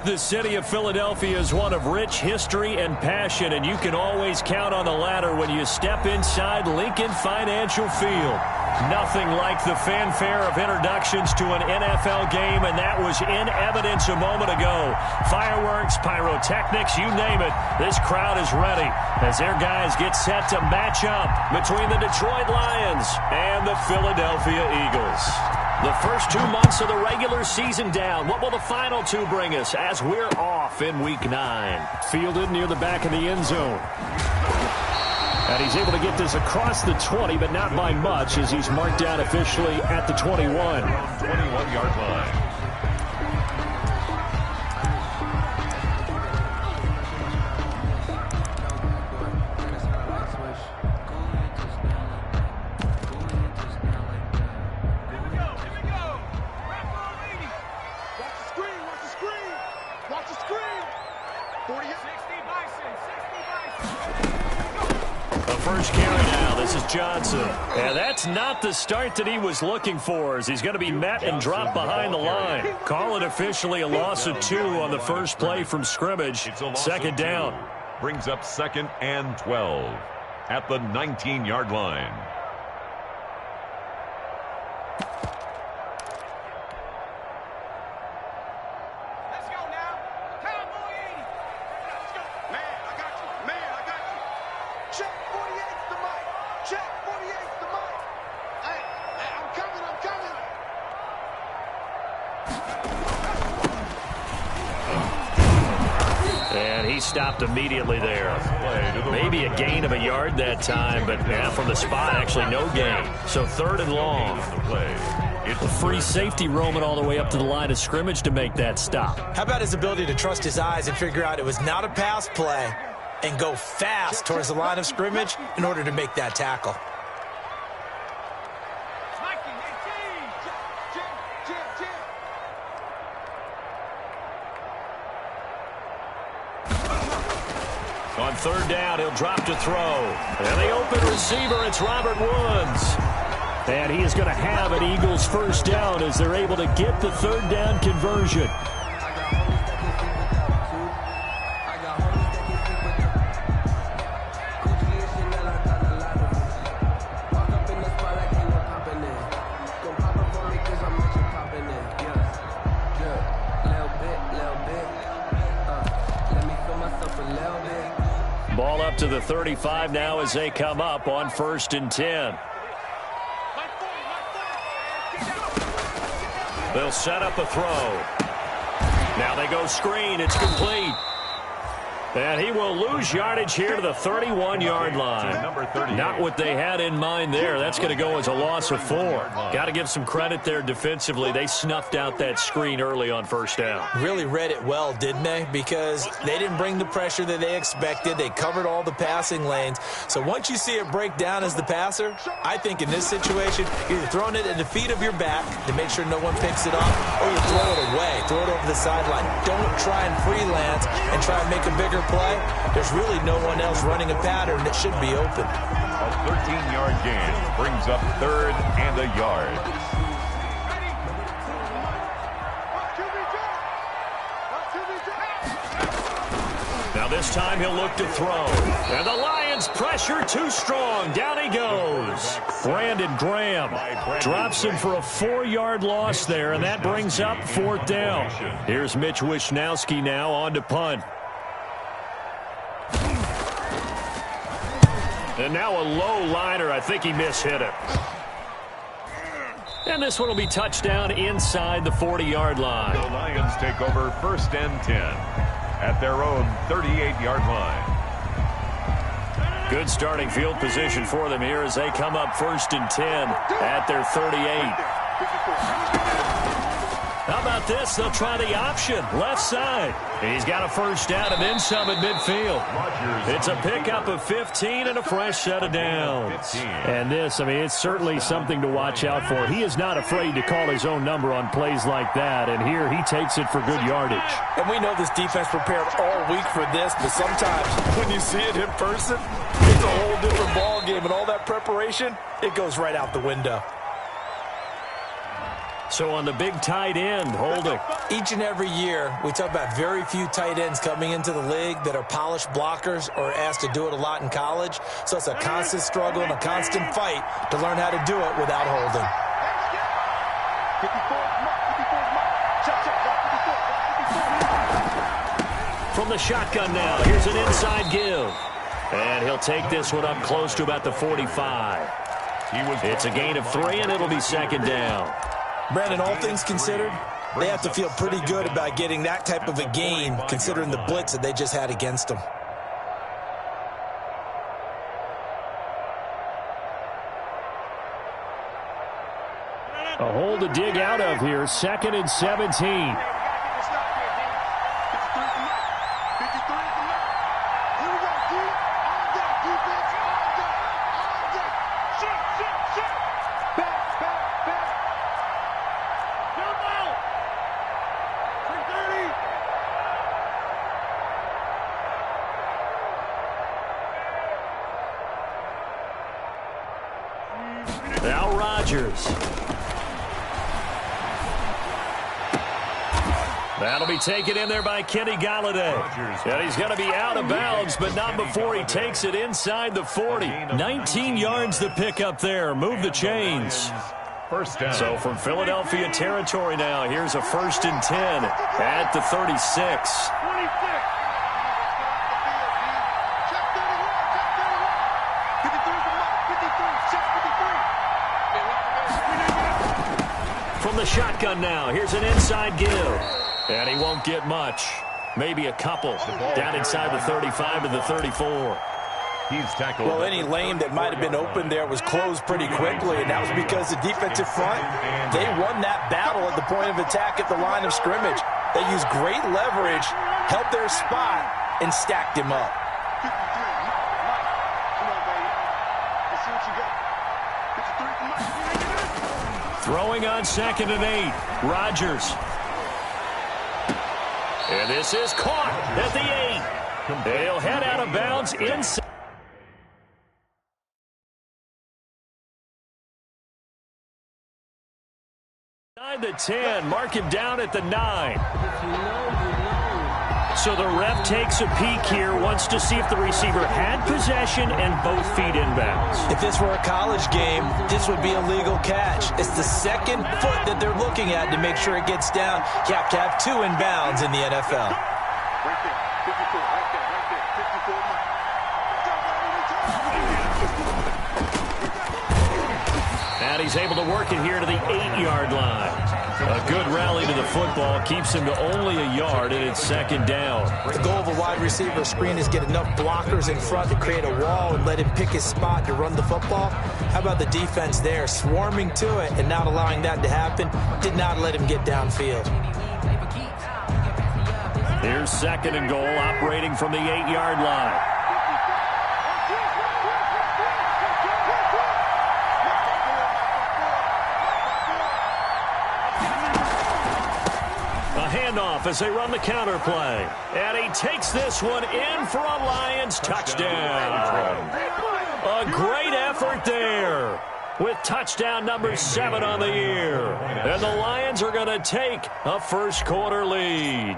The city of Philadelphia is one of rich history and passion, and you can always count on the latter when you step inside Lincoln Financial Field. Nothing like the fanfare of introductions to an NFL game, and that was in evidence a moment ago. Fireworks, pyrotechnics, you name it. This crowd is ready as their guys get set to match up between the Detroit Lions and the Philadelphia Eagles. The first 2 months of the regular season down. What will the final two bring us as we're off in Week 9? Fielded near the back of the end zone. And he's able to get this across the 20, but not by much as he's marked down officially at the 21. 21-yard line. First carry now. This is Johnson. And that's not the start that he was looking for as he's going to be met and dropped behind the line. Call it officially a loss of 2 on the first play from scrimmage. Second down. Brings up 2nd and 12 at the 19-yard line. Stopped immediately there. Maybe a gain of a yard that time, but from the spot, actually no gain. So 3rd and long. It's a free safety roaming all the way up to the line of scrimmage to make that stop. How about his ability to trust his eyes and figure out it was not a pass play and go fast towards the line of scrimmage in order to make that tackle? On 3rd down, he'll drop to throw. And the open receiver, it's Robert Woods. And he is going to have an Eagles first down as they're able to get the 3rd down conversion. Ball up to the 35 now as they come up on 1st and 10. They'll set up a throw. Now they go screen. It's complete. And he will lose yardage here to the 31-yard line. Not what they had in mind there. That's going to go as a loss of 4. Got to give some credit there defensively. They snuffed out that screen early on 1st down. Really read it well, didn't they? Because they didn't bring the pressure that they expected. They covered all the passing lanes. So once you see it break down as the passer, I think in this situation, you're either throwing it at the feet of your back to make sure no one picks it up, or you throw it away. Throw it over the sideline. Don't try and freelance and try and make a bigger play. There's really no one else running a pattern that should be open. A 13-yard gain brings up 3rd and a yard. Now this time he'll look to throw. And the Lions pressure too strong. Down he goes. Brandon Graham drops him for a 4-yard loss there, and that brings up 4th down. Here's Mitch Wishnowski now on to punt. And now a low liner. I think he mishit it. And this one will be touchdown inside the 40-yard line. The Lions take over 1st and 10 at their own 38-yard line. Good starting field position for them here as they come up 1st and 10 at their 38. How about this? They'll try the option. Left side. He's got a first down and then some at midfield. It's a pickup of 15 and a fresh set of downs. And this, I mean, it's certainly something to watch out for. He is not afraid to call his own number on plays like that. And here he takes it for good yardage. And we know this defense prepared all week for this, but sometimes when you see it in person, it's a whole different ball game. And all that preparation, it goes right out the window. So on the big tight end, holding. Each and every year, we talk about very few tight ends coming into the league that are polished blockers or asked to do it a lot in college. So it's a constant struggle and a constant fight to learn how to do it without holding. From the shotgun now, here's an inside give. And he'll take this one up close to about the 45. It's a gain of 3, and it'll be second down. Brandon, all things considered, they have to feel pretty good about getting that type of a gain, considering the blitz that they just had against them. A hole to dig out of here, 2nd and 17. Now Rodgers. That'll be taken in there by Kenny Golladay. And he's going to be out of bounds, but not before he takes it inside the 40. 19 yards to pick up there. Move the chains. First down. So from Philadelphia territory now, here's a 1st and 10 at the 36. From the shotgun now, here's an inside give. And he won't get much. Maybe a couple. Down inside the 35 to the 34. He's tackled. Well, any lane that might have been open there was closed pretty quickly, and that was because the defensive front, they won that battle at the point of attack at the line of scrimmage. They used great leverage, held their spot, and stacked him up. Throwing on 2nd and 8. Rodgers. And this is caught at the 8. They'll head out of bounds inside the 10. Mark him down at the 9. So the ref takes a peek here, wants to see if the receiver had possession and both feet inbounds. If this were a college game, this would be a legal catch. It's the 2nd foot that they're looking at to make sure it gets down. You have to have 2 inbounds in the NFL. And he's able to work it here to the 8-yard line. A good rally to the football keeps him to only a yard, and it's 2nd down. The goal of a wide receiver screen is get enough blockers in front to create a wall and let him pick his spot to run the football. How about the defense there, swarming to it and not allowing that to happen? Did not let him get downfield. Here's 2nd and goal, operating from the 8-yard line. Handoff as they run the counter play. And he takes this one in for a Lions touchdown. A great effort there with touchdown number 7 on the year. And the Lions are going to take a first-quarter lead.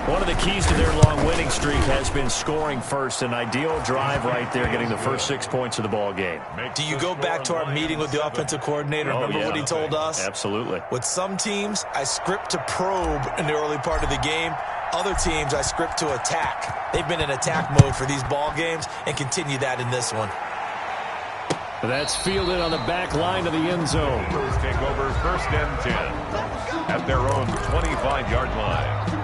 One of the keys to their long winning streak has been scoring first. An ideal drive right there, getting the first 6 points of the ball game. Do you go back to our meeting with the offensive coordinator? Remember what he told us? Absolutely. With some teams, I script to probe in the early part of the game. Other teams, I script to attack. They've been in attack mode for these ball games and continue that in this one. That's fielded on the back line of the end zone. Take over 1st and 10 at their own 25-yard line.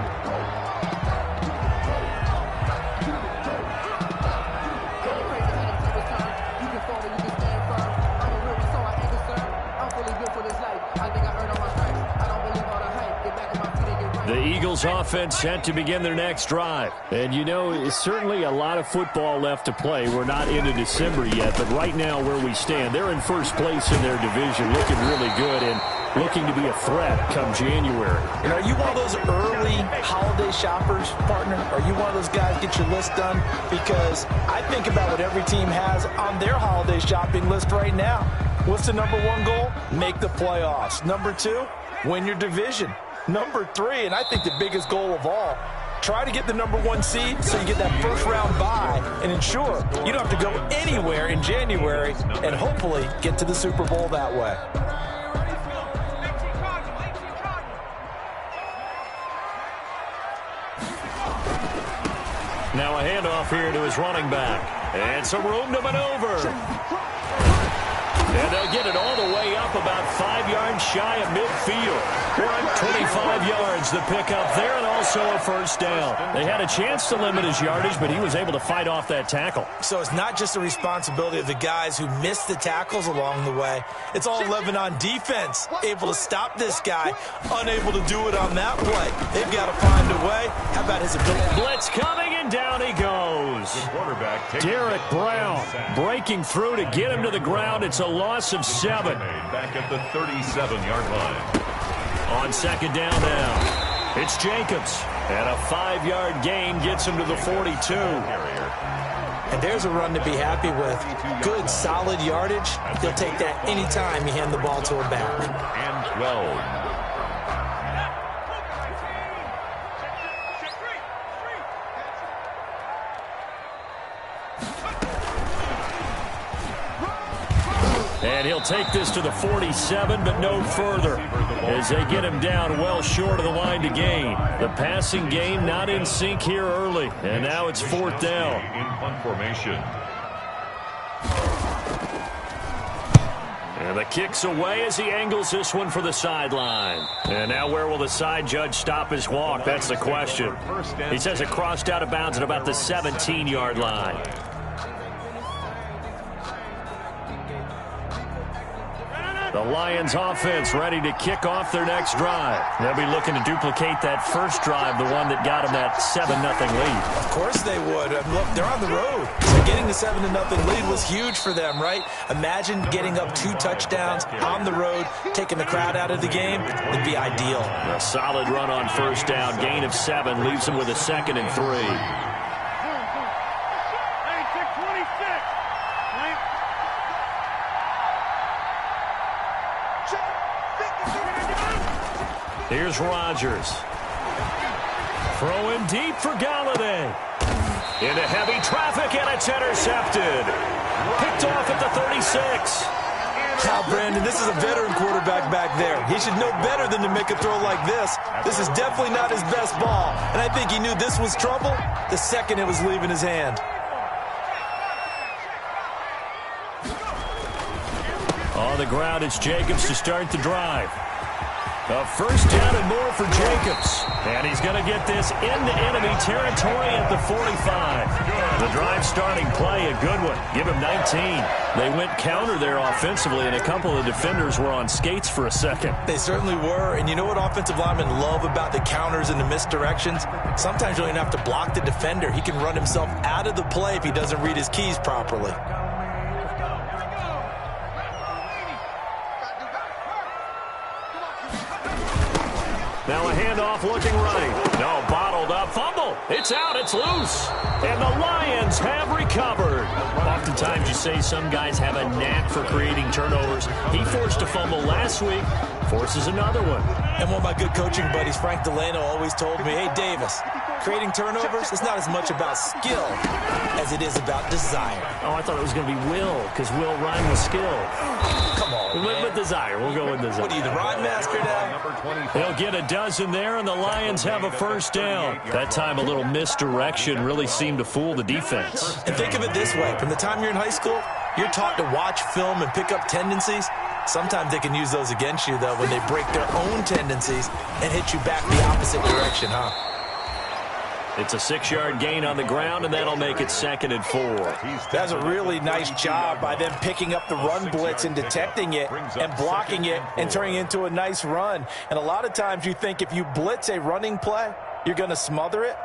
The Eagles offense set to begin their next drive. And, you know, it's certainly a lot of football left to play. We're not into December yet, but right now where we stand, they're in first place in their division, looking really good and looking to be a threat come January. And are you one of those early holiday shoppers, partner? Are you one of those guys get your list done? Because I think about what every team has on their holiday shopping list right now. What's the number one goal? Make the playoffs. Number 2, win your division. Number 3, and I think the biggest goal of all, try to get the number 1 seed so you get that first-round bye and ensure you don't have to go anywhere in January and hopefully get to the Super Bowl that way. Now a handoff here to his running back. And some room to maneuver. And they'll get it all the way up about 5 yards shy of midfield. 25 yards the pickup there, and also a first down. They had a chance to limit his yardage, but he was able to fight off that tackle. So it's not just the responsibility of the guys who missed the tackles along the way. It's all living on defense, able to stop this guy, unable to do it on that play. They've got to find a way. How about his ability? Blitz coming, and down he goes. Derek Brown breaking through to get him to the ground. It's a loss of 7. Back at the 37-yard line. On second down now, it's Jacobs. And a 5-yard gain gets him to the 42. And there's a run to be happy with. Good, solid yardage. He'll take that anytime you hand the ball to a back. And 12. And he'll take this to the 47, but no further, as they get him down well short of the line to gain. The passing game not in sync here early, and now it's 4th down. In punt formation. And the kick's away as he angles this one for the sideline. And now where will the side judge stop his walk? That's the question. He says it crossed out of bounds at about the 17-yard line. The Lions offense ready to kick off their next drive. They'll be looking to duplicate that first drive, the one that got them that 7-0 lead. Of course they would. Look, they're on the road. So getting the 7-0 lead was huge for them, right? Imagine getting up 2 touchdowns on the road, taking the crowd out of the game. It'd be ideal. A solid run on first down. Gain of 7 leaves them with a 2nd and 3. Here's Rodgers. Throwing deep for Galladay. Into heavy traffic, and it's intercepted. Picked off at the 36. Now, Brandon, this is a veteran quarterback back there. He should know better than to make a throw like this. This is definitely not his best ball. And I think he knew this was trouble the second it was leaving his hand. On the ground, it's Jacobs to start the drive. A first down and more for Jacobs. And he's going to get this into enemy territory at the 45. The drive starting play, a good one. Give him 19. They went counter there offensively, and a couple of defenders were on skates for a second. They certainly were. And you know what offensive linemen love about the counters and the misdirections? Sometimes you don't even have to block the defender. He can run himself out of the play if he doesn't read his keys properly. Now a handoff looking right. No, bottled up. Fumble. It's out. It's loose. And the Lions have recovered. Oftentimes you say some guys have a knack for creating turnovers. He forced a fumble last week. Forces another one. And one of my good coaching buddies, Frank Delano, always told me, hey, Davis, creating turnovers is not as much about skill as it is about desire. Oh, I thought it was going to be will, because will rhyme with skill. Come on, man. With desire. We'll go with desire. What are you, the rhyme master now? They'll get a dozen there, and the Lions have a first down. That time a little misdirection really seemed to fool the defense. And think of it this way. From the time you're in high school, you're taught to watch film and pick up tendencies. Sometimes they can use those against you, though, when they break their own tendencies and hit you back the opposite direction, huh? It's a 6-yard gain on the ground, and that'll make it 2nd and 4. That's a really nice job by them picking up the run blitz and detecting it and blocking it and turning it into a nice run. And a lot of times you think if you blitz a running play, you're going to smother it.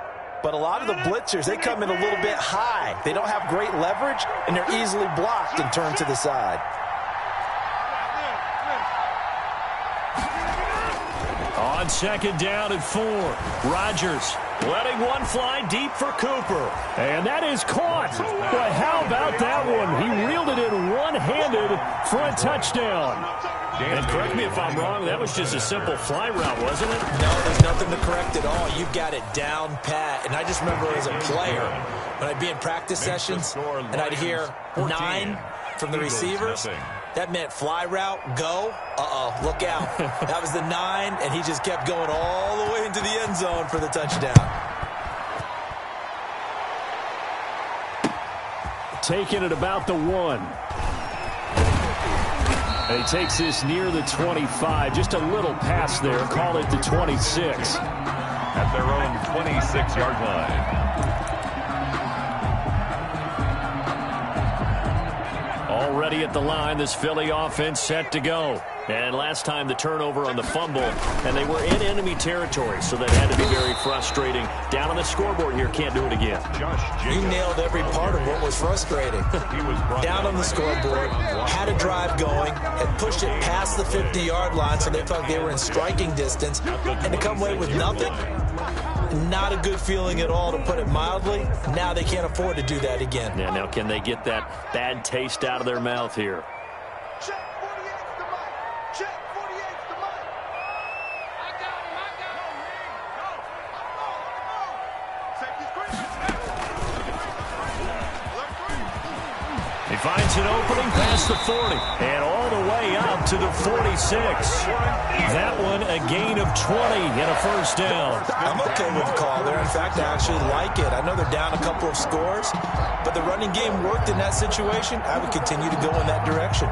But a lot of the blitzers, they come in a little bit high. They don't have great leverage, and they're easily blocked and turned to the side. On 2nd down and 4, Rodgers Letting one fly deep for Cooper. And that is caught. But how about that one? He reeled it in one-handed for a touchdown. And correct me if I'm wrong, that was just a simple fly route, wasn't it? No, there's nothing to correct at all. You've got it down pat. And I just remember as a player, when I'd be in practice sessions, and I'd hear 9 from the receivers, that meant fly route, go. Uh-oh, look out. That was the 9, and he just kept going all the way into the end zone for the touchdown. Taking it about the 1. And he takes this near the 25. Just a little pass there. Call it the 26. At their own 26-yard line. Already at the line, this Philly offense set to go. And last time the turnover on the fumble, and they were in enemy territory, so that had to be very frustrating. Down on the scoreboard here, can't do it again. You nailed every part of what was frustrating. Down on the scoreboard, had a drive going, had pushed it past the 50-yard line, so they felt they were in striking distance, and to come away with nothing, not a good feeling at all, to put it mildly. Now they can't afford to do that again. Yeah, now can they get that bad taste out of their mouth here? He finds an opening past the 40 and all the way up to the 46. That one a gain of 20 and a first down. I'm okay with the call there. In fact, I actually like it. I know they're down a couple of scores, but the running game worked in that situation. I would continue to go in that direction.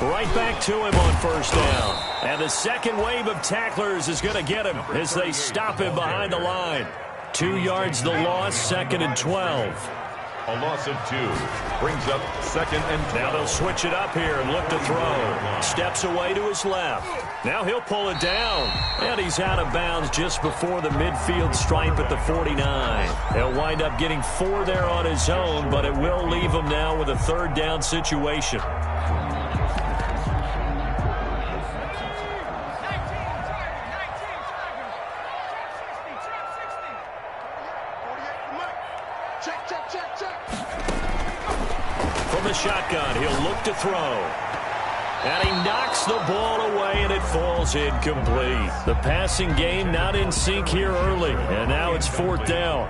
Right back to him on first down. And the second wave of tacklers is going to get him as they stop him behind the line. 2 yards the loss, 2nd and 12. A loss of 2 brings up 2nd and 12. Now they'll switch it up here and look to throw. Steps away to his left. Now he'll pull it down. And he's out of bounds just before the midfield stripe at the 49. He'll wind up getting 4 there on his own, but it will leave him now with a 3rd down situation. From the shotgun, he'll look to throw. And he knocks the ball away, and it falls incomplete. The passing game not in sync here early, and now it's 4th down.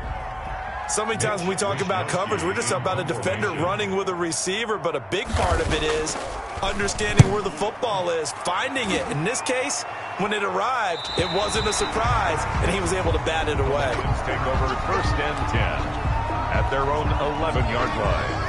So many times when we talk about coverage, we're just about a defender running with a receiver, but a big part of it is understanding where the football is, finding it. In this case, when it arrived, it wasn't a surprise, and he was able to bat it away. Take over 1st and 10 at their own 11-yard line.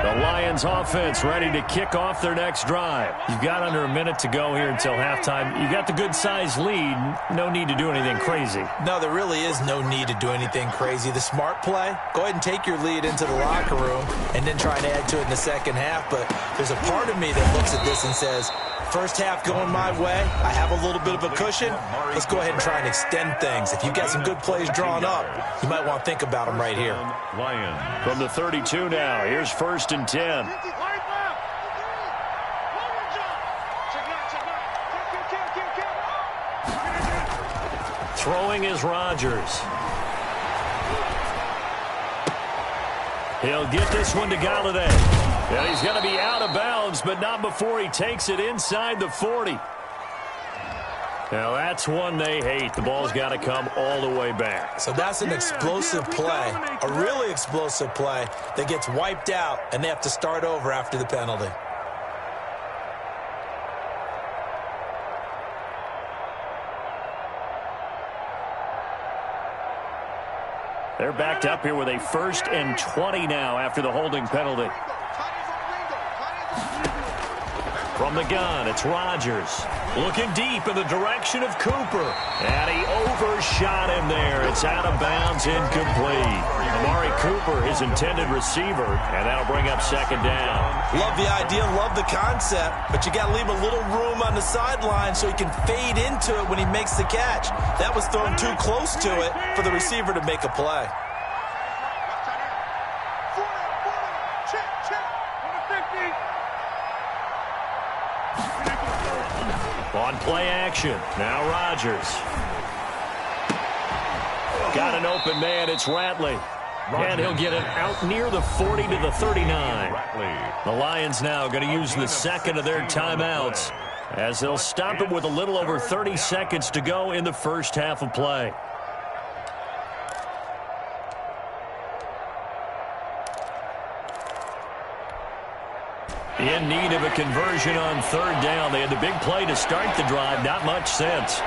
The Lions offense ready to kick off their next drive. You've got under a minute to go here until halftime. You've got the good-sized lead. No need to do anything crazy. No, there really is no need to do anything crazy. The smart play, go ahead and take your lead into the locker room and then try and add to it in the second half. But there's a part of me that looks at this and says, first half going my way, I have a little bit of a cushion. Let's go ahead and try and extend things. If you've got some good plays drawn up, you might want to think about them right here. From the 32 now, here's 1st and 10. Throwing is Rodgers. He'll get this one to Galladay. And he's going to be out of bounds, but not before he takes it inside the 40. Now, that's one they hate. The ball's got to come all the way back. So that's an explosive play, a really explosive play that gets wiped out, and they have to start over after the penalty. They're backed up here with a 1st and 20 now after the holding penalty. From the gun, it's Rodgers. Looking deep in the direction of Cooper. And he overshot him there. It's out of bounds, incomplete. Amari Cooper, his intended receiver, and that'll bring up second down. Love the idea, love the concept, but you got to leave a little room on the sideline so he can fade into it when he makes the catch. That was thrown too close to it for the receiver to make a play. On play action, now Rodgers. Got an open man, it's Ratley. And he'll get it out near the 40 to the 39. The Lions now going to use the second of their timeouts as they'll stop it with a little over 30 seconds to go in the first half of play. In need of a conversion on third down. They had the big play to start the drive. Not much sense.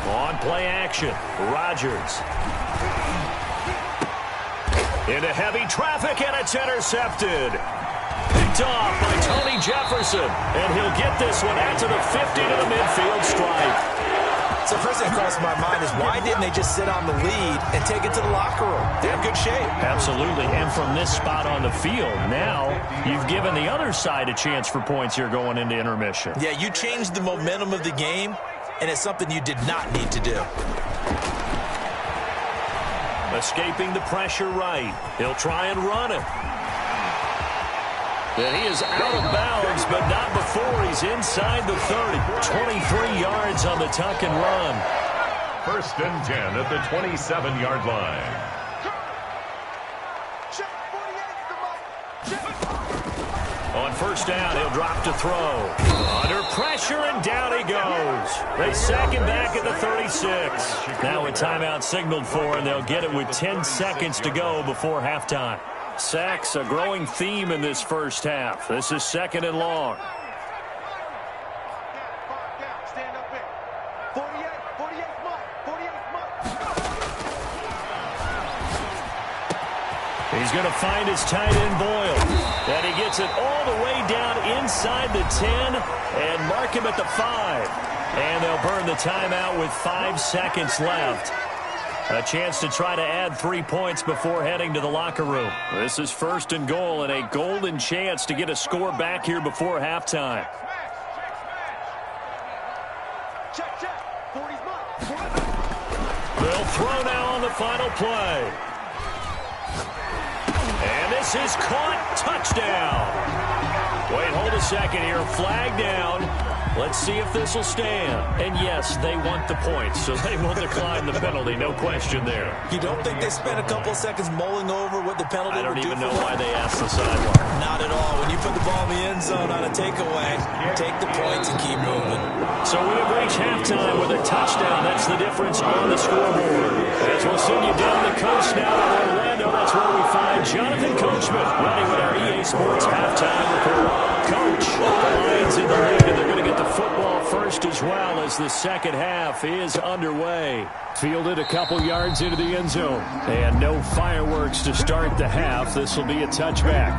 On play action, Rodgers. Into heavy traffic, and it's intercepted. Picked off by Tony Jefferson. And he'll get this one out to the 50 to the midfield stripe. So the first thing that crossed my mind is why didn't they just sit on the lead and take it to the locker room? They're in good shape. Absolutely. And from this spot on the field, now you've given the other side a chance for points here going into intermission. Yeah, you changed the momentum of the game, and it's something you did not need to do. Escaping the pressure right. He'll try and run it. And he is out of bounds, but not before he's inside the 30. 23 yards on the tuck and run. First and 10 at the 27-yard line. On first down, he'll drop to throw. Under pressure, and down he goes. They sack him back at the 36. Now a timeout signaled for, and they'll get it with 10 seconds to go before halftime. Sacks, a growing theme in this first half. This is second and long. He's going to find his tight end, Boyle. And he gets it all the way down inside the 10 and mark him at the 5. And they'll burn the timeout with 5 seconds left. A chance to try to add 3 points before heading to the locker room. This is first and goal and a golden chance to get a score back here before halftime. They'll throw now on the final play. And this is caught. Touchdown. Wait, hold a second here. Flag down. Let's see if this will stand. And yes, they want the points, so they will decline the penalty. No question there. You don't think they spent a couple seconds mulling over what the penalty would do? I don't even know why they asked the sideline. Not at all. When you put the ball in the end zone on a takeaway, take the points and keep moving. So we have reached halftime with a touchdown. That's the difference on the scoreboard. As we'll send you down the coast now to Orlando, that's where we find Jonathan Coachman ready with our EA Sports halftime report. Coach, the Lions in the lead, and they're going to get the football first as well as the second half is underway. Fielded a couple yards into the end zone. And no fireworks to start the half. This will be a touchback.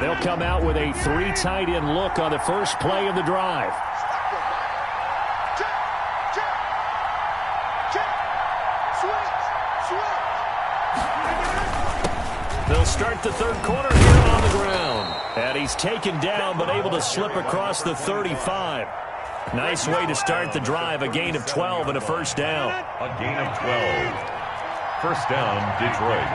They'll come out with a 3 tight end look on the first play of the drive. They'll start the third quarter here on the ground. And he's taken down but able to slip across the 35. Nice way to start the drive. A gain of 12 and a first down. A gain of 12. First down, Detroit.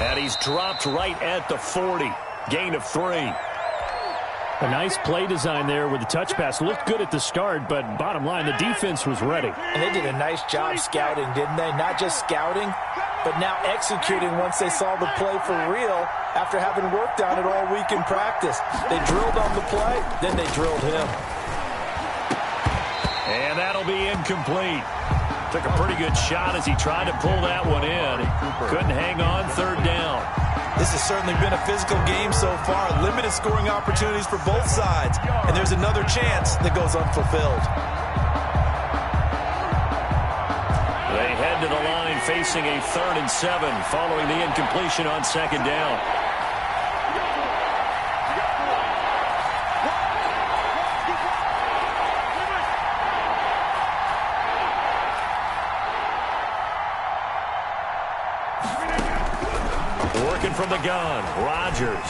And he's dropped right at the 40. Gain of 3. A nice play design there with the touch pass. Looked good at the start, but bottom line, the defense was ready. And they did a nice job scouting, didn't they? Not just scouting, but now executing once they saw the play for real after having worked on it all week in practice. They drilled on the play, then they drilled him. And that'll be incomplete. Took a pretty good shot as he tried to pull that one in. Couldn't hang on third down. This has certainly been a physical game so far. Limited scoring opportunities for both sides. And there's another chance that goes unfulfilled. They head to the line facing a 3rd and 7 following the incompletion on 2nd down. Working from the gun, Rodgers.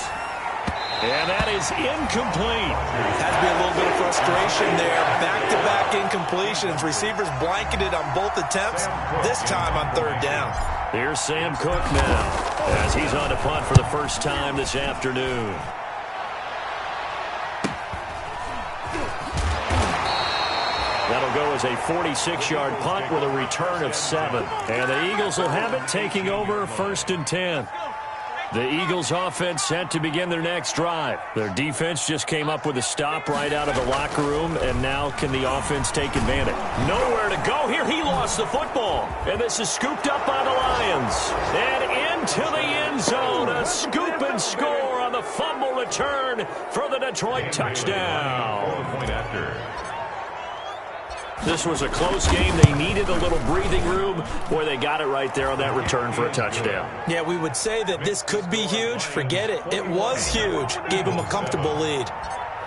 And that is incomplete. Had to be a little bit of frustration there. Back-to-back incompletions. Receivers blanketed on both attempts, this time on 3rd down. Here's Sam Cook now as he's on to punt for the first time this afternoon. That'll go as a 46-yard punt with a return of 7. And the Eagles will have it, taking over 1st and 10. The Eagles offense set to begin their next drive. Their defense just came up with a stop right out of the locker room, and now can the offense take advantage? Nowhere to go here. He lost the football, and this is scooped up by the Lions. And into the end zone, a scoop and score on the fumble return for the Detroit touchdown. Point after. This was a close game. They needed a little breathing room. Boy, they got it right there on that return for a touchdown. Yeah, we would say that this could be huge. Forget it. It was huge. Gave them a comfortable lead.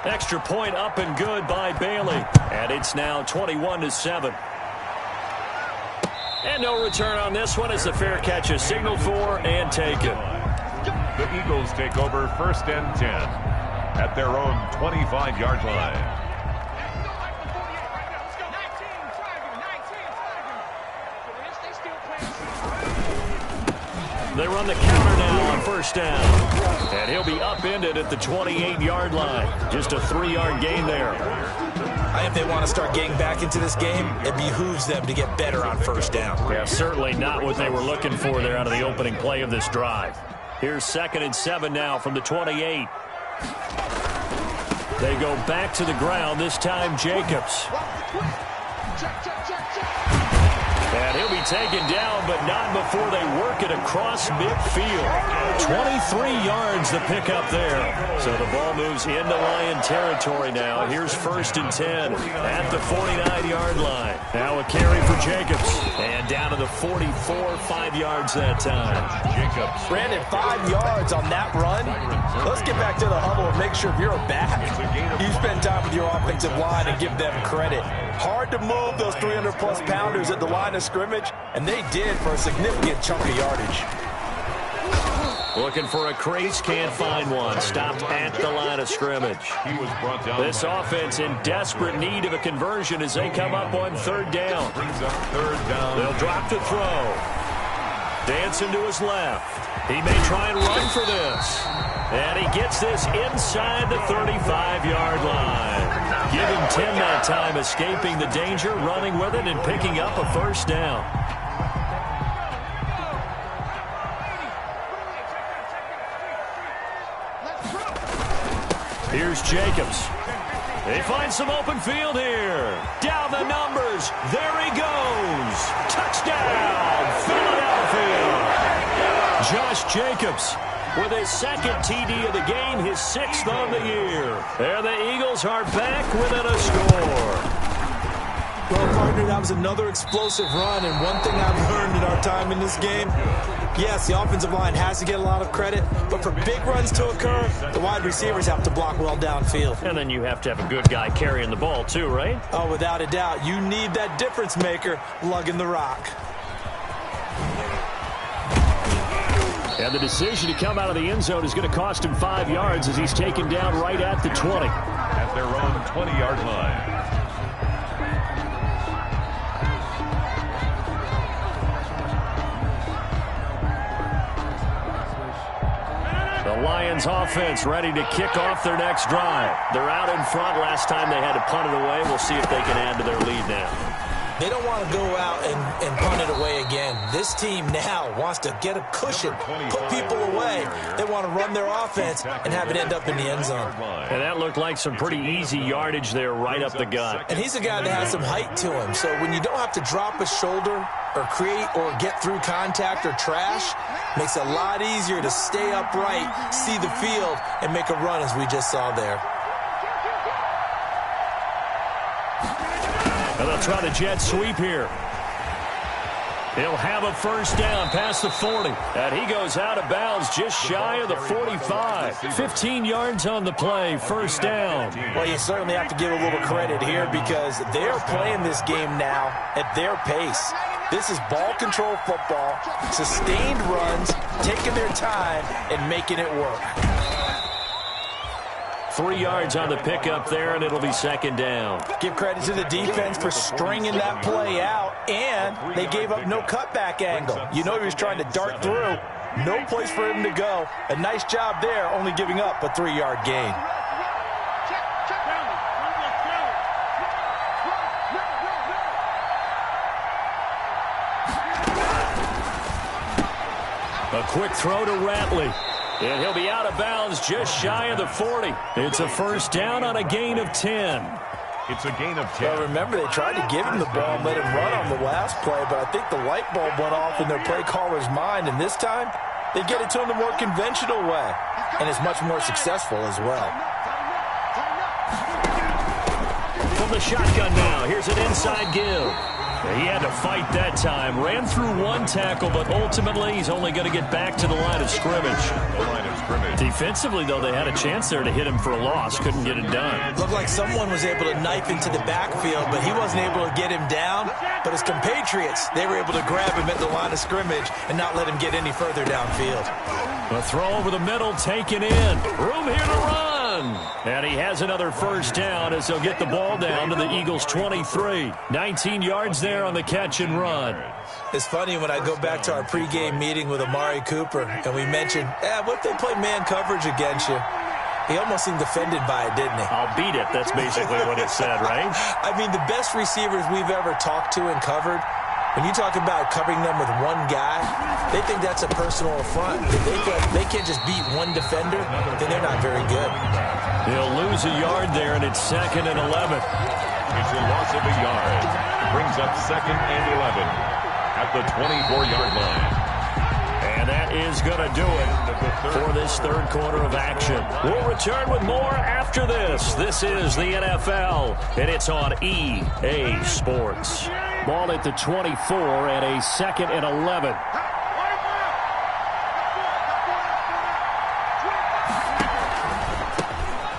Extra point up and good by Bailey. And it's now 21-7. And no return on this one as the fair catch is signaled for and taken. The Eagles take over 1st and 10 at their own 25-yard line. They run the counter now on 1st down. And he'll be upended at the 28-yard line. Just a 3-yard gain there. If they want to start getting back into this game, it behooves them to get better on 1st down. Yeah, certainly not what they were looking for there out of the opening play of this drive. Here's 2nd and 7 now from the 28. They go back to the ground, this time Jacobs. And he'll be taken down, but not before they work it across midfield. 23 yards to pick up there. So the ball moves into Lion territory now. Here's 1st and 10 at the 49-yard line. Now a carry for Jacobs. And down to the 44, 5 yards that time. Jacobs. Brandon, 5 yards on that run. Let's get back to the huddle and make sure if you're a back, you spend time with your offensive line and give them credit. Hard to move those 300-plus pounders at the line of scrimmage, and they did for a significant chunk of yardage. Looking for a crease, can't find one. Stopped at the line of scrimmage. He was brought down. This offense in desperate need of a conversion as they come up on 3rd down. Brings up 3rd down. They'll drop to throw. Dancing to his left. He may try and run for this. And he gets this inside the 35-yard line. Give him 10 that time, escaping the danger, running with it, and picking up a 1st down. Here's Jacobs. They find some open field here. Down the numbers. There he goes. Touchdown, Philadelphia. Josh Jacobs with his 2nd TD of the game, his 6th on the year. And the Eagles are back within a score. Well, partner, that was another explosive run, and one thing I've learned in our time in this game, yes, the offensive line has to get a lot of credit, but for big runs to occur, the wide receivers have to block well downfield. And then you have to have a good guy carrying the ball too, right? Oh, without a doubt. You need that difference maker lugging the rock. And the decision to come out of the end zone is going to cost him 5 yards as he's taken down right at the 20. At their own 20-yard line. The Lions offense ready to kick off their next drive. They're out in front. Last time they had to punt it away. We'll see if they can add to their lead now. They don't want to go out and punt it away again. This team now wants to get a cushion, put people away. They want to run their offense and have it end up in the end zone. And that looked like some pretty easy yardage there right up the gut. And he's a guy that has some height to him. So when you don't have to drop a shoulder or create or get through contact or trash, makes it a lot easier to stay upright, see the field, and make a run as we just saw there. And they'll try the jet sweep here. He'll have a first down past the 40. And he goes out of bounds just shy of the 45. 15 yards on the play, first down. Well, you certainly have to give a little credit here because they're playing this game now at their pace. This is ball control football, sustained runs, taking their time, and making it work. 3 yards on the pickup there, and it'll be second down. Give credit to the defense for stringing that play out, and they gave up no cutback angle. You know he was trying to dart through. No place for him to go. A nice job there, only giving up a 3-yard gain. A quick throw to Ratley. And he'll be out of bounds just shy of the 40. It's a first down on a gain of 10. It's a gain of 10. Well, remember, they tried to give him the ball and let him run on the last play, but I think the light bulb went off in their play caller's mind, and this time they get it to him the more conventional way, and it's much more successful as well. From the shotgun now, here's an inside give. He had to fight that time. Ran through one tackle, but ultimately he's only going to get back to the line of scrimmage. Defensively, though, they had a chance there to hit him for a loss. Couldn't get it done. Looked like someone was able to knife into the backfield, but he wasn't able to get him down. But his compatriots, they were able to grab him at the line of scrimmage and not let him get any further downfield. A throw over the middle, taken in. Room here to run. And he has another first down as they'll get the ball down to the Eagles' 23. 19 yards there on the catch and run. It's funny when I go back to our pregame meeting with Amari Cooper and we mentioned, what if they play man coverage against you? He almost seemed offended by it, didn't he? I'll beat it. That's basically what it said, right? I mean, the best receivers we've ever talked to and covered, when you talk about covering them with one guy, they think that's a personal affront. If they can't just beat one defender, then they're not very good. He'll lose a yard there, and it's 2nd and 11. It's a loss of a yard. Brings up 2nd and 11 at the 24-yard line. And that is going to do it for this third quarter of action. We'll return with more after this. This is the NFL, and it's on EA Sports. Ball at the 24 and a 2nd and 11.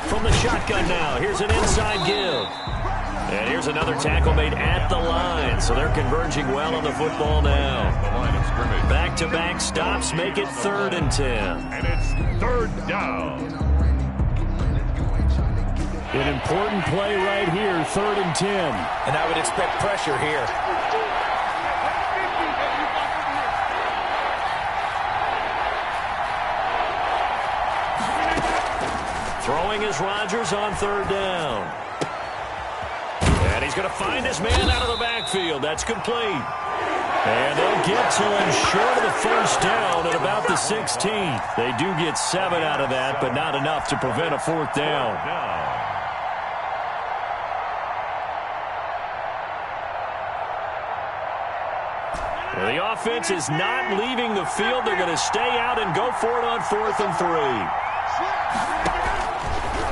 From the shotgun now, here's an inside give. And here's another tackle made at the line, so they're converging well on the football now. Back-to-back stops make it 3rd and 10. And it's 3rd down. An important play right here, 3rd and 10. And I would expect pressure here. Throwing is Rodgers on 3rd down. And he's going to find his man out of the backfield. That's complete. And they'll get to him short of the first down at about the 16th. They do get 7 out of that, but not enough to prevent a 4th down. Well, the offense is not leaving the field. They're going to stay out and go for it on 4th and 3.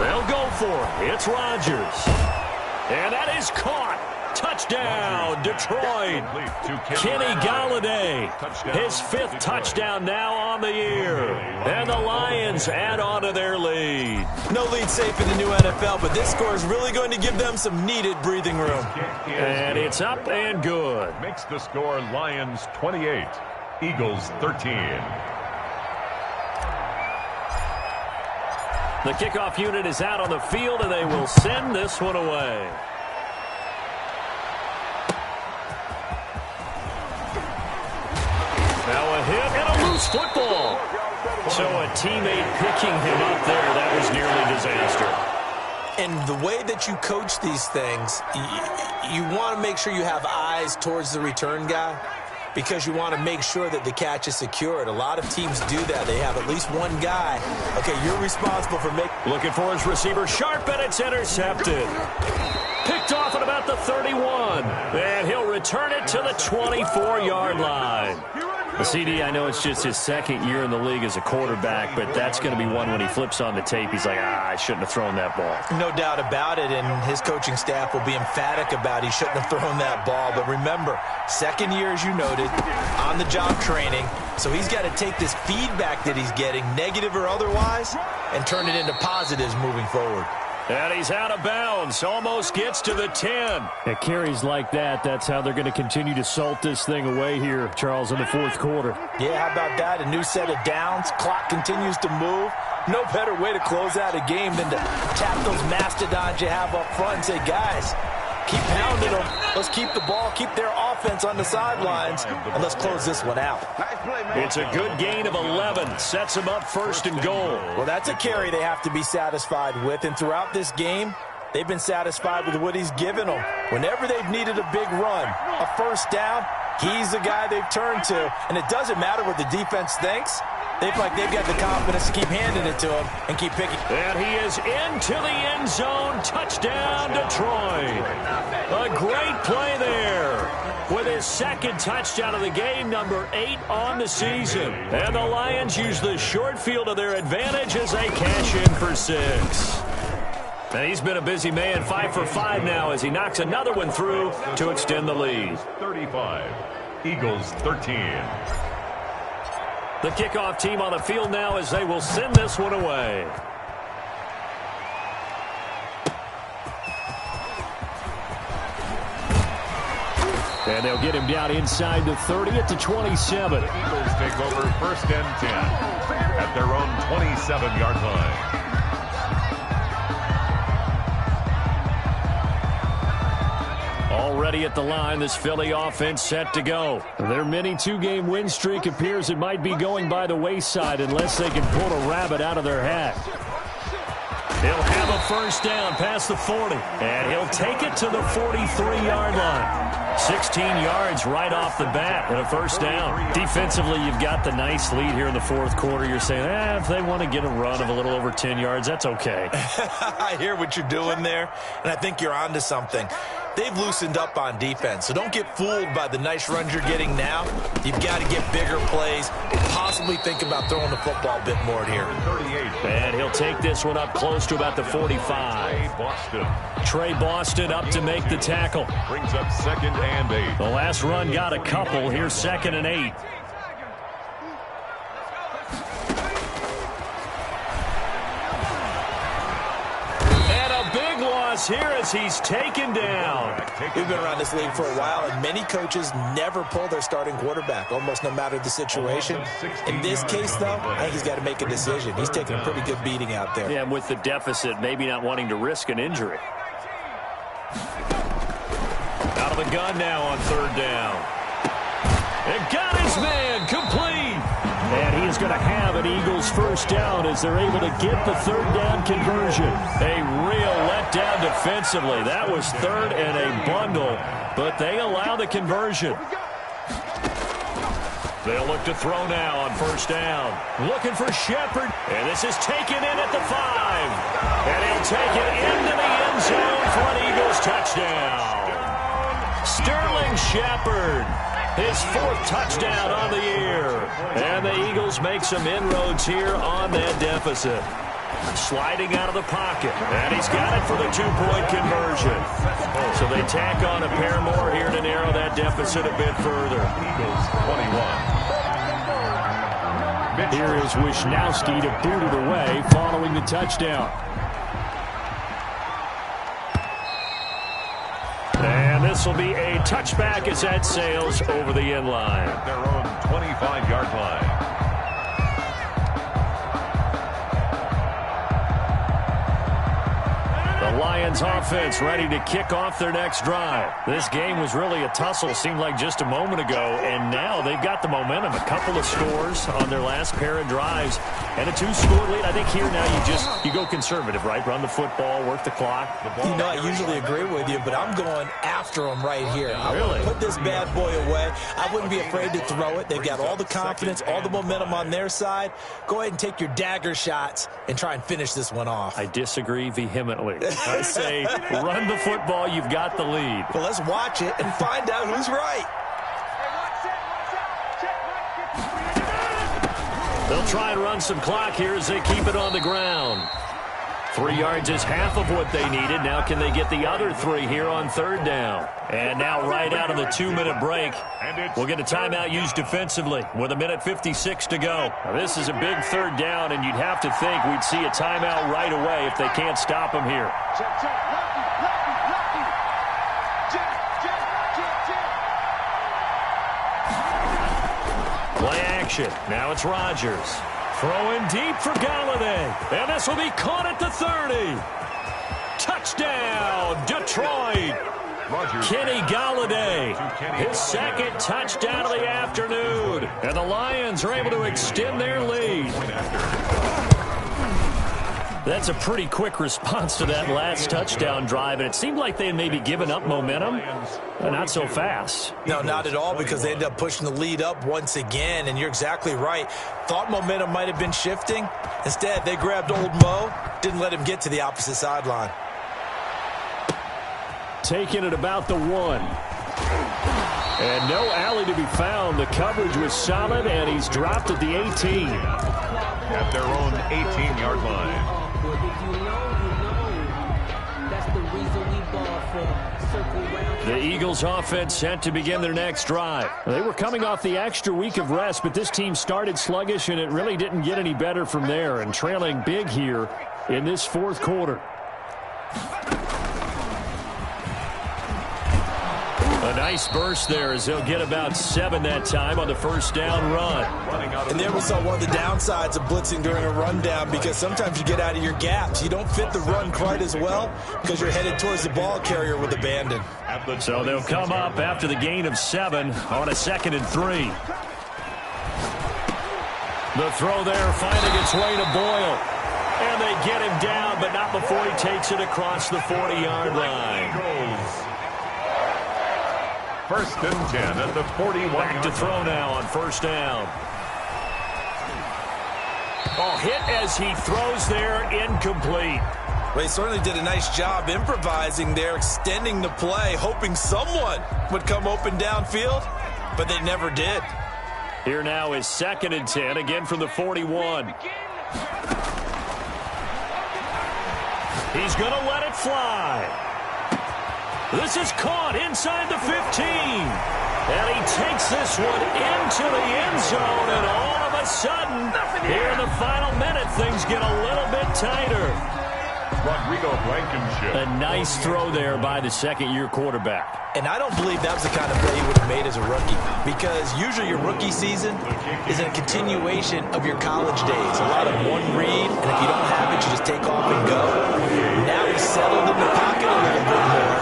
They'll go for it. It's Rodgers. And that is caught. Touchdown, Detroit. Kenny Golladay, his 5th touchdown now on the year. And the Lions add on to their lead. No lead safe in the new NFL, but this score is really going to give them some needed breathing room. And it's up and good. Makes the score Lions 28, Eagles 13. The kickoff unit is out on the field, and they will send this one away. Now a hit and a loose football. So a teammate picking him up there, that was nearly disaster. And the way that you coach these things, you want to make sure you have eyes towards the return guy because you want to make sure that the catch is secured. A lot of teams do that. They have at least one guy. Okay, you're responsible for making... Looking for his receiver, sharp, and it's intercepted. Picked off at about the 31. And he'll return it to the 24-yard line. The CD, I know it's just his second year in the league as a quarterback, but that's going to be one when he flips on the tape. He's like, I shouldn't have thrown that ball. No doubt about it, and his coaching staff will be emphatic about he shouldn't have thrown that ball. But remember, second year, as you noted, on-the-job training, so he's got to take this feedback that he's getting, negative or otherwise, and turn it into positives moving forward. And he's out of bounds. Almost gets to the 10. At carries like that, that's how they're going to continue to salt this thing away here, Charles, in the fourth quarter. Yeah, how about that? A new set of downs. Clock continues to move. No better way to close out a game than to tap those mastodons you have up front and say, guys, keep pounding them. Let's keep the ball, keep their offense on the sidelines, and let's close this one out. It's a good gain of 11. Sets them up first and goal. Well, that's a carry they have to be satisfied with, and throughout this game, they've been satisfied with what he's given them. Whenever they've needed a big run, a first down, he's the guy they've turned to, and it doesn't matter what the defense thinks. They feel like they've got the confidence to keep handing it to him and keep picking. And he is into the end zone. Touchdown, Detroit. A great play there with his second touchdown of the game, number 8 on the season. And the Lions use the short field to their advantage as they cash in for 6. And he's been a busy man, 5 for 5 now as he knocks another one through to extend the lead. 35, Eagles 13. The kickoff team on the field now as they will send this one away. And they'll get him down inside the 30 at the 27. The Eagles take over first and 10 at their own 27-yard line. Already at the line, this Philly offense set to go. Their mini 2-game win streak appears it might be going by the wayside unless they can pull a rabbit out of their hat. He'll have a first down past the 40, and he'll take it to the 43-yard line. 16 yards right off the bat and a first down. Defensively, you've got the nice lead here in the fourth quarter. You're saying, if they want to get a run of a little over 10 yards, that's okay. I hear what you're doing there, and I think you're onto something. They've loosened up on defense, so don't get fooled by the nice runs you're getting now. You've got to get bigger plays, possibly think about throwing the football a bit more here. And he'll take this one up close to about the 45. Trey Boston up to make the tackle. Brings up second and 8. The last run got a couple. Here's second and 8. Here as he's taken down. We've been around this league for a while, and many coaches never pull their starting quarterback, almost no matter the situation. In this case, though, I think he's got to make a decision. He's taking a pretty good beating out there. Yeah, and with the deficit, maybe not wanting to risk an injury. Out of the gun now on third down. And got his man complete. And he is going to have an Eagles first down as they're able to get the third down conversion. A real letdown defensively. That was third and a bundle, but they allow the conversion. They'll look to throw now on first down. Looking for Shepard. And this is taken in at the 5. And he'll take it into the end zone for an Eagles touchdown. Sterling Shepard. His 4th touchdown on the year. And the Eagles make some inroads here on that deficit. Sliding out of the pocket. And he's got it for the 2-point conversion. So they tack on a pair more here to narrow that deficit a bit further. Eagles 21. Here is Wisnowski to boot it away following the touchdown. And this will be a touchback as that sails over the end line. At their own 25-yard line. The Lions offense ready to kick off their next drive. This game was really a tussle, seemed like just a moment ago, and now they've got the momentum. A couple of scores on their last pair of drives. And a 2-score lead. I think here now you go conservative, right? Run the football, work the clock. You know, I usually agree with you, but I'm going after them right here. I Really? want to put this bad boy away. I wouldn't be afraid to throw it. They've got all the confidence, all the momentum on their side. Go ahead and take your dagger shots and try and finish this one off. I disagree vehemently. I say run the football. You've got the lead. Well, let's watch it and find out who's right. They'll try and run some clock here as they keep it on the ground. 3 yards is half of what they needed. Now can they get the other 3 here on 3rd down? And now right out of the 2-minute break, we'll get a timeout used defensively with 1:56 to go. Now, this is a big 3rd down, and you'd have to think we'd see a timeout right away if they can't stop them here. Play action. Now it's Rodgers. Throwing deep for Galladay. And this will be caught at the 30. Touchdown, Detroit. Kenny Galladay, his 2nd touchdown of the afternoon. And the Lions are able to extend their lead. That's a pretty quick response to that last touchdown drive, and it seemed like they had maybe given up momentum. Not so fast. No, not at all, because they ended up pushing the lead up once again, and you're exactly right. Thought momentum might have been shifting. Instead, they grabbed old Mo, didn't let him get to the opposite sideline. Taking it about the 1. And no alley to be found. The coverage was solid, and he's dropped at the 18. At their own 18-yard line. The Eagles offense set to begin their next drive. They were coming off the extra week of rest, but this team started sluggish, and it really didn't get any better from there, and trailing big here in this 4th quarter. A nice burst there as they'll get about 7 that time on the 1st down run. And there we saw one of the downsides of blitzing during a rundown, because sometimes you get out of your gaps. You don't fit the run quite as well because you're headed towards the ball carrier with abandon. So they'll come up after the gain of 7 on a 2nd and 3. The throw there finding its way to Boyle. And they get him down, but not before he takes it across the 40-yard line. 1st and 10 at the 41. Back to throw now on 1st down. Oh, hit as he throws there, incomplete. Well, he certainly did a nice job improvising there, extending the play, hoping someone would come open downfield, but they never did. Here now is 2nd and 10, again from the 41. He's going to let it fly. This is caught inside the 15. And he takes this one into the end zone, and all of a sudden, here in the final minute, things get a little bit tighter. Rodrigo Blankenship. A nice throw there by the 2nd-year quarterback. And I don't believe that was the kind of play he would have made as a rookie, because usually your rookie season is a continuation of your college days. A lot of one read, and if you don't have it, you just take off and go. Now he's settled in the pocket a little bit more,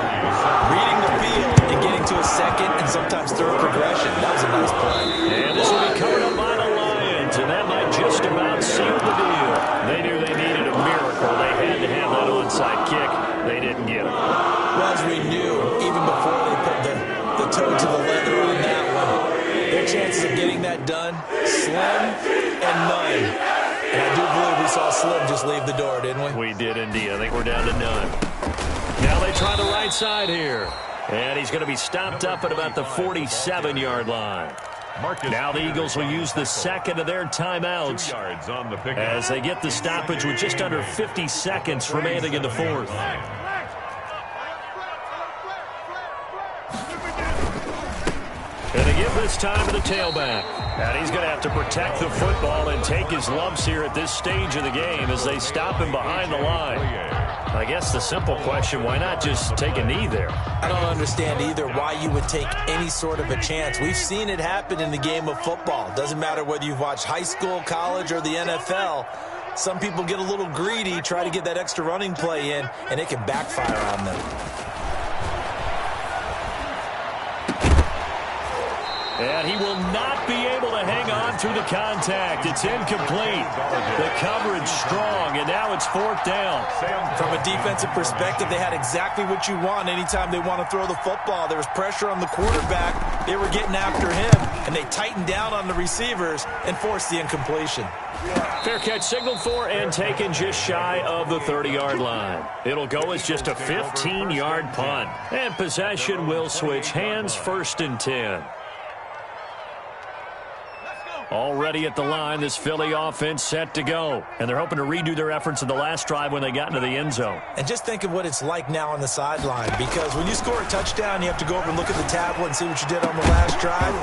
reading the field and getting to a 2nd and sometimes 3rd progression. That was a nice play. And this will be covered up by the Lions, and that might just about seal the deal. They knew they needed a miracle. They had to have that onside kick. They didn't get it. Well, as we knew, even before they put the toe to the leather on that one, their chances of getting that done, slim and none. And I do believe we saw Slim just leave the door, didn't we? We did indeed. I think we're down to none. Now they try the right side here. And he's going to be stopped up at about the 47-yard line. Now the Eagles will use the 2nd of their timeouts as they get the stoppage with just under 50 seconds remaining in the 4th. And they give this time to the tailback. And he's going to have to protect the football and take his lumps here at this stage of the game as they stop him behind the line. I guess the simple question, why not just take a knee there? I don't understand either why you would take any sort of a chance. We've seen it happen in the game of football. Doesn't matter whether you've watched high school, college, or the NFL. Some people get a little greedy, try to get that extra running play in, and it can backfire on them. And he will not be able to hang on through the contact. It's incomplete. The coverage strong, and now it's 4th down. From a defensive perspective, they had exactly what you want anytime they want to throw the football. There was pressure on the quarterback. They were getting after him, and they tightened down on the receivers and forced the incompletion. Fair catch signaled for and taken just shy of the 30-yard line. It'll go as just a 15-yard punt. And possession will switch hands, 1st and 10. Already at the line, this Philly offense set to go. And they're hoping to redo their efforts in the last drive when they got into the end zone. And just think of what it's like now on the sideline, because when you score a touchdown, you have to go over and look at the tablet and see what you did on the last drive.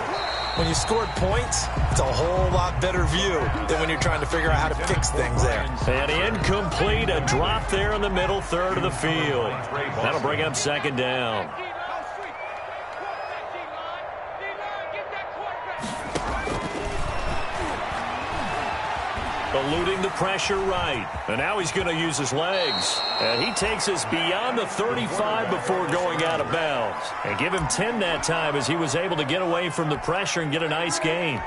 When you scored points, it's a whole lot better view than when you're trying to figure out how to fix things there. And incomplete, a drop there in the middle third of the field. That'll bring up 2nd down. Eluding the pressure right. And now he's going to use his legs. And he takes us beyond the 35 before going out of bounds. And give him 10 that time as he was able to get away from the pressure and get a nice gain.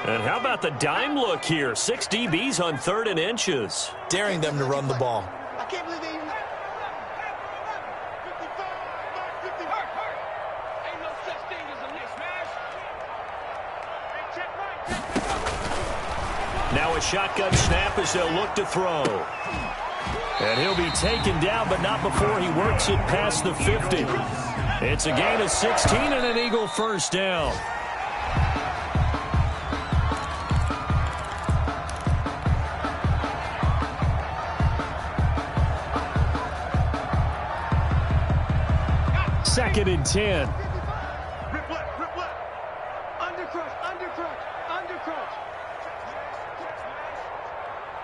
And how about the dime look here? 6 DBs on 3rd and inches. Daring them to run the ball. I can't believe they even... Now a shotgun snap as they'll look to throw. And he'll be taken down, but not before he works it past the 50. It's a gain of 16 and an Eagle 1st down. Second and 10. Rip left. Undercrush.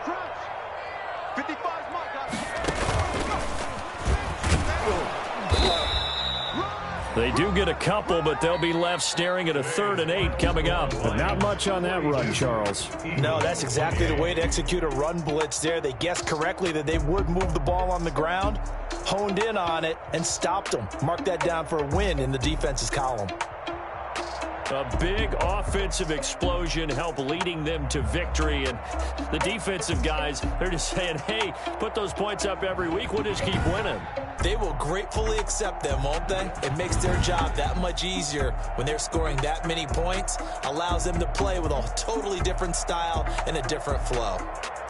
Crunch. 55's mark. They do get a couple, but they'll be left staring at a 3rd and 8 coming up. But not much on that run, Charles. No, that's exactly the way to execute a run blitz there. They guessed correctly that they would move the ball on the ground, honed in on it, and stopped them. Mark that down for a win in the defense's column. A big offensive explosion helped leading them to victory. And the defensive guys, they're just saying, hey, put those points up every week. We'll just keep winning. They will gratefully accept them, won't they? It makes their job that much easier when they're scoring that many points. Allows them to play with a totally different style and a different flow.